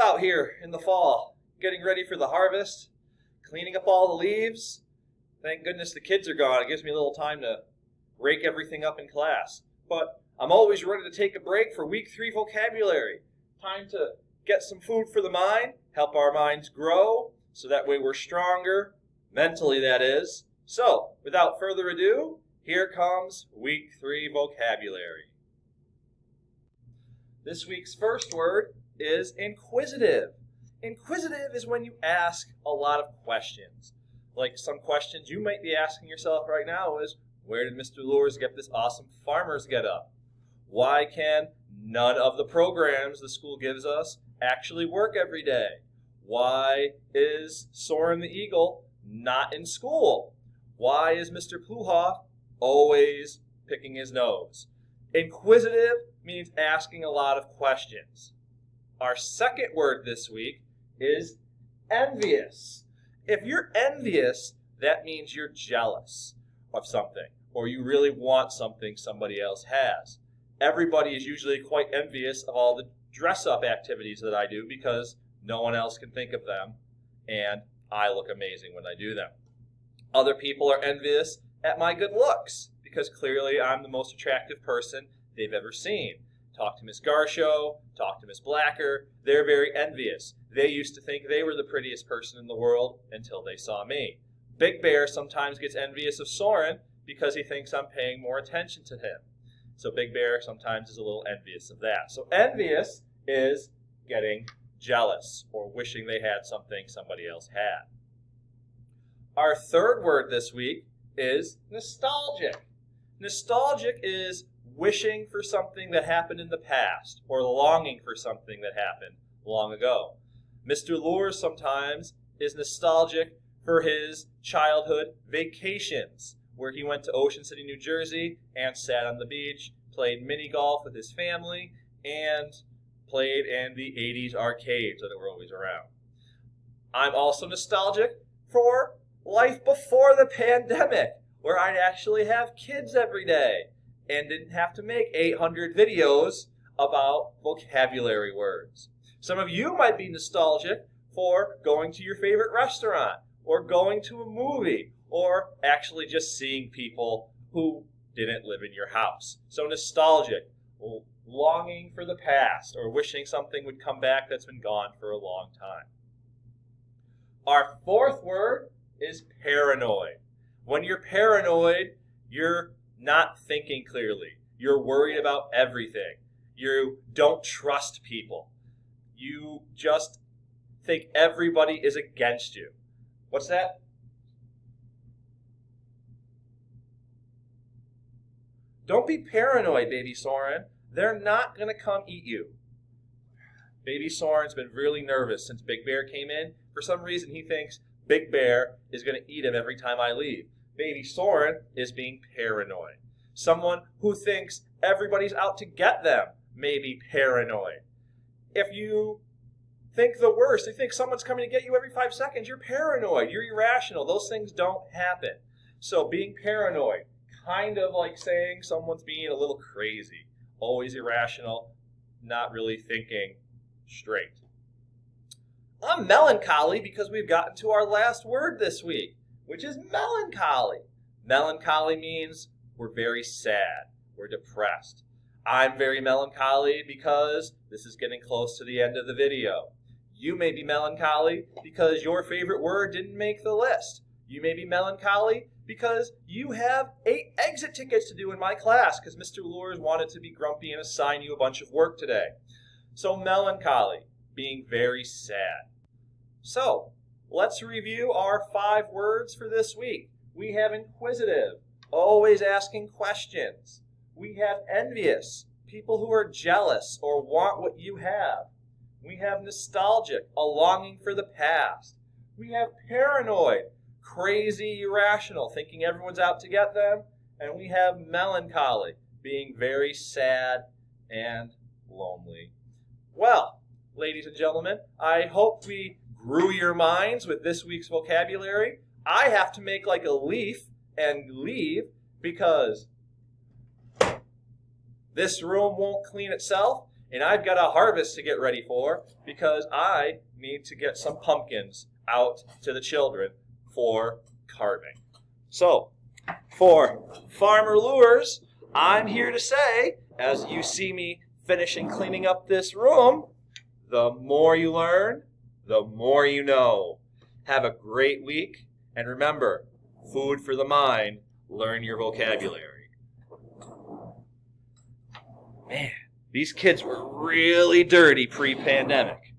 out here in the fall, getting ready for the harvest, cleaning up all the leaves. Thank goodness the kids are gone. It gives me a little time to rake everything up in class. But I'm always ready to take a break for week 3 vocabulary. Time to get some food for the mind, help our minds grow, so that way we're stronger, mentally that is. So, without further ado, here comes week 3 vocabulary. This week's first word is inquisitive. Inquisitive is when you ask a lot of questions. Like some questions you might be asking yourself right now is, where did Mr. Lures get this awesome farmer's getup? Why can none of the programs the school gives us actually work every day? Why is Soren the Eagle not in school? Why is Mr. Pluhoff always picking his nose? Inquisitive means asking a lot of questions. Our second word this week is envious. If you're envious, that means you're jealous of something, or you really want something somebody else has. Everybody is usually quite envious of all the dress-up activities that I do because no one else can think of them, and I look amazing when I do them. Other people are envious at my good looks because clearly I'm the most attractive person they've ever seen. Talk to Miss Garshow, talk to Miss Blacker. They're very envious. They used to think they were the prettiest person in the world until they saw me. Big Bear sometimes gets envious of Soren because he thinks I'm paying more attention to him. So Big Bear sometimes is a little envious of that. So envious is getting jealous or wishing they had something somebody else had. Our third word this week is nostalgic. Nostalgic is wishing for something that happened in the past or longing for something that happened long ago. Mr. Lures sometimes is nostalgic for his childhood vacations, where he went to Ocean City, New Jersey, and sat on the beach, played mini golf with his family, and played in the 80s arcades that were always around. I'm also nostalgic for life before the pandemic, where I'd actually have kids every day and didn't have to make 800 videos about vocabulary words. Some of you might be nostalgic for going to your favorite restaurant, or going to a movie, or actually just seeing people who didn't live in your house. So nostalgic, longing for the past, or wishing something would come back that's been gone for a long time. Our fourth word is paranoid. When you're paranoid, you're not thinking clearly. You're worried about everything. You don't trust people. You just think everybody is against you. What's that? Don't be paranoid, baby Soren. They're not going to come eat you. Baby Soren's been really nervous since Big Bear came in. For some reason, he thinks Big Bear is going to eat him every time I leave. Baby Soren is being paranoid. Someone who thinks everybody's out to get them may be paranoid. If you think the worst, you think someone's coming to get you every 5 seconds, you're paranoid, you're irrational. Those things don't happen. So being paranoid, kind of like saying someone's being a little crazy, always irrational, not really thinking straight. I'm melancholy because we've gotten to our last word this week, which is melancholy. Melancholy means we're very sad, we're depressed. I'm very melancholy because this is getting close to the end of the video. You may be melancholy because your favorite word didn't make the list. You may be melancholy because you have 8 exit tickets to do in my class because Mr. Lures wanted to be grumpy and assign you a bunch of work today. So melancholy, being very sad. So let's review our 5 words for this week. We have inquisitive, always asking questions. We have envious, people who are jealous or want what you have. We have nostalgic, a longing for the past. We have paranoid, crazy, irrational, thinking everyone's out to get them. And we have melancholy, being very sad and lonely. Well, ladies and gentlemen, I hope we grew your minds with this week's vocabulary. I have to make like a leaf and leave because this room won't clean itself, And I've got a harvest to get ready for because I need to get some pumpkins out to the children for carving. So, for Farmer Lures, I'm here to say, as you see me finishing cleaning up this room, the more you learn, the more you know. Have a great week, and remember, food for the mind, learn your vocabulary. Man, these kids were really dirty pre-pandemic.